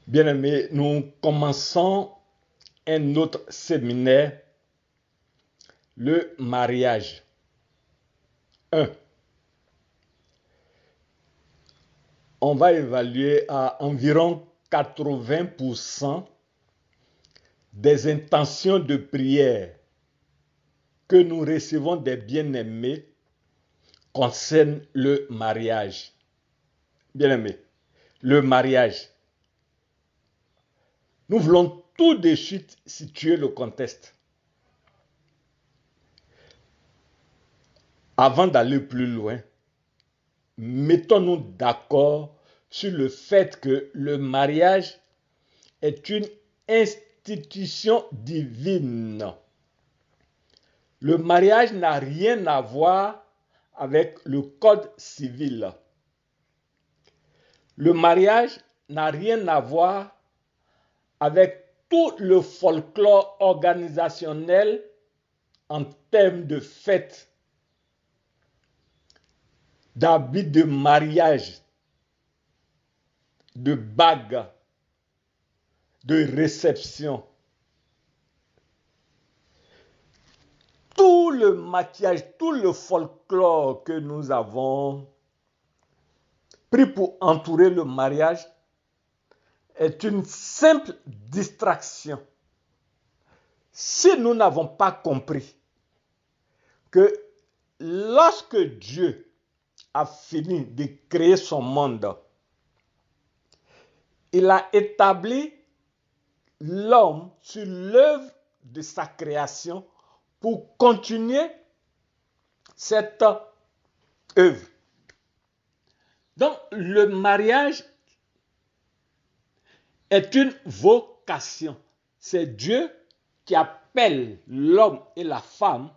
Bien-aimés, nous commençons un autre séminaire, le mariage. 1. On va évaluer à environ 80% des intentions de prière que nous recevons des bien-aimés concernent le mariage. Bien-aimés, le mariage. Nous voulons tout de suite situer le contexte. Avant d'aller plus loin, mettons-nous d'accord sur le fait que le mariage est une institution divine. Le mariage n'a rien à voir avec le code civil. Le mariage n'a rien à voir avec tout le folklore organisationnel en termes de fêtes, d'habits de mariage, de bagues, de réception. Tout le maquillage, tout le folklore que nous avons pris pour entourer le mariage est une simple distraction. Si nous n'avons pas compris que lorsque Dieu a fini de créer son monde, il a établi l'homme sur l'œuvre de sa création pour continuer cette œuvre. Donc, le mariage est une vocation. C'est Dieu qui appelle l'homme et la femme,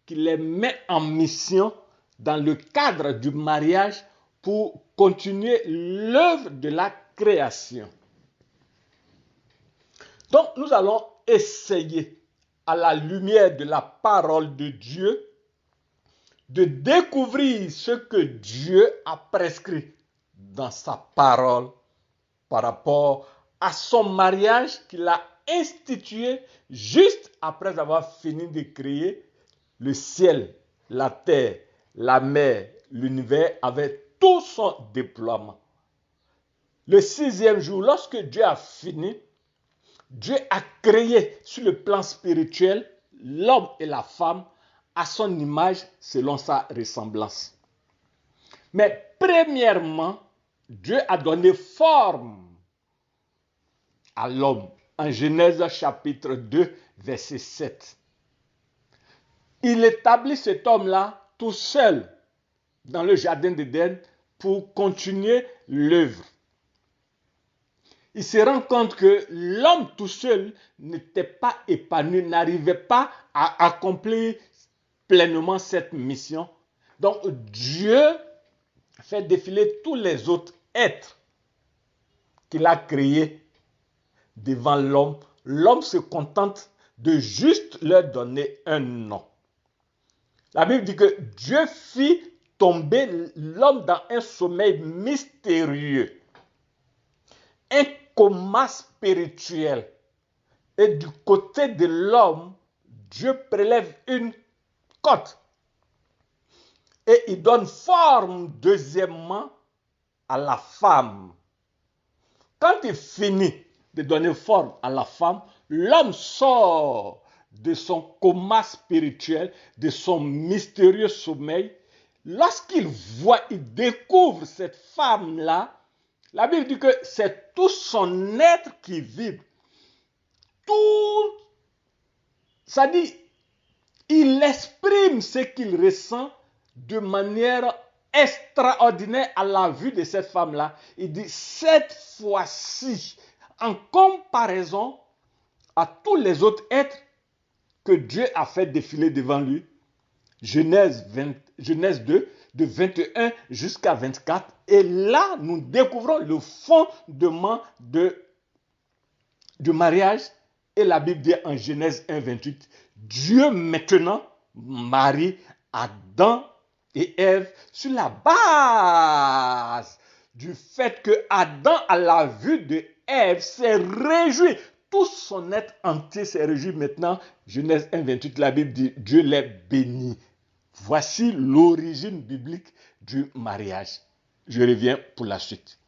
qui les met en mission dans le cadre du mariage pour continuer l'œuvre de la création. Donc, nous allons essayer, à la lumière de la parole de Dieu, de découvrir ce que Dieu a prescrit dans sa parole par rapport à son mariage qu'il a institué juste après avoir fini de créer le ciel, la terre, la mer, l'univers avec tout son déploiement. Le 6e jour, lorsque Dieu a fini, Dieu a créé sur le plan spirituel l'homme et la femme à son image selon sa ressemblance. Mais premièrement, Dieu a donné forme à l'homme en Genèse chapitre 2, verset 7. Il établit cet homme-là tout seul dans le jardin d'Éden pour continuer l'œuvre. Il se rend compte que l'homme tout seul n'était pas épanoui, n'arrivait pas à accomplir pleinement cette mission. Donc Dieu fait défiler tous les autres êtres qu'il a créés devant l'homme. L'homme se contente de juste leur donner un nom. La Bible dit que Dieu fit tomber l'homme dans un sommeil mystérieux, un coma spirituel. Et du côté de l'homme, Dieu prélève une côte et il donne forme deuxièmement à la femme. Quand il finit de donner forme à la femme, l'homme sort de son coma spirituel, de son mystérieux sommeil. Lorsqu'il voit, il découvre cette femme-là, la Bible dit que c'est tout son être qui vibre. Tout, ça dit, il exprime ce qu'il ressent de manière extraordinaire à la vue de cette femme-là. Il dit, cette fois-ci, en comparaison à tous les autres êtres que Dieu a fait défiler devant lui, Genèse 2, de 21 jusqu'à 24, et là, nous découvrons le fondement du mariage. Et la Bible dit en Genèse 1, 28, Dieu maintenant marie Adam et Ève sur la base du fait que Adam, à la vue de Ève s'est réjouie. Tout son être entier s'est réjoui maintenant. Genèse 1, 28, la Bible dit, Dieu les bénit. Voici l'origine biblique du mariage. Je reviens pour la suite.